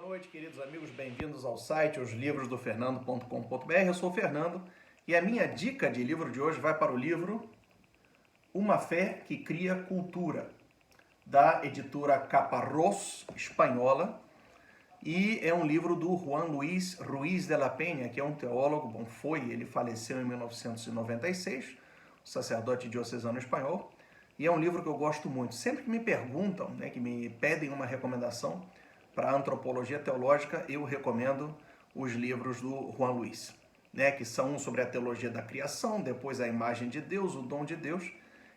Boa noite, queridos amigos, bem-vindos ao site oslivrodofernando.com.br. Eu sou o Fernando e a minha dica de livro de hoje vai para o livro Uma Fé que Cria Cultura, da editora Caparrós, espanhola, e é um livro do Juan Luis Ruiz de la Peña, que é um teólogo, ele faleceu em 1996, sacerdote diocesano espanhol, e é um livro que eu gosto muito. Sempre que me perguntam, que me pedem uma recomendação para a antropologia teológica, eu recomendo os livros do Juan Luis, que são sobre a teologia da criação, depois a imagem de Deus, o dom de Deus,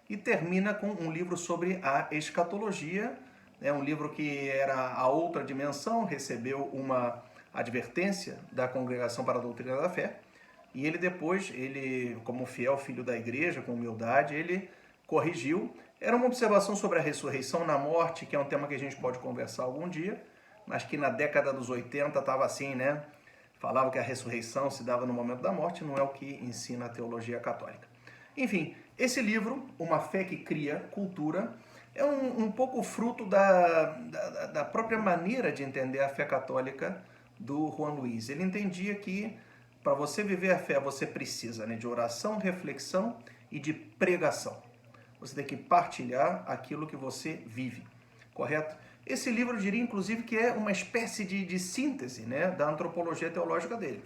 e termina com um livro sobre a escatologia, um livro que era a outra dimensão, recebeu uma advertência da Congregação para a Doutrina da Fé, e ele como fiel filho da igreja, com humildade, ele corrigiu. Era uma observação sobre a ressurreição na morte, que é um tema que a gente pode conversar algum dia, mas que na década dos 80 estava assim, Falava que a ressurreição se dava no momento da morte, não é o que ensina a teologia católica. Enfim, esse livro, Uma Fé que Cria Cultura, é um pouco fruto da própria maneira de entender a fé católica do Juan Luis. Ele entendia que para você viver a fé, você precisa de oração, reflexão e de pregação. Você tem que partilhar aquilo que você vive, correto? Esse livro, eu diria, inclusive, que é uma espécie de síntese da antropologia teológica dele.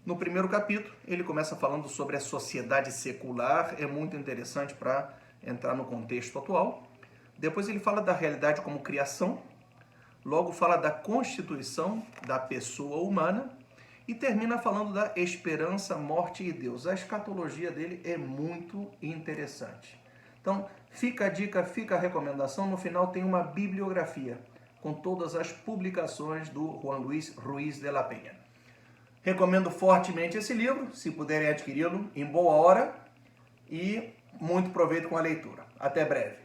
No primeiro capítulo, ele começa falando sobre a sociedade secular, é muito interessante para entrar no contexto atual. Depois ele fala da realidade como criação, logo fala da constituição da pessoa humana e termina falando da esperança, morte e Deus. A escatologia dele é muito interessante. Então, fica a dica, fica a recomendação. No final tem uma bibliografia com todas as publicações do Juan Luis Ruiz de la Peña. Recomendo fortemente esse livro, se puderem adquiri-lo em boa hora, e muito proveito com a leitura. Até breve.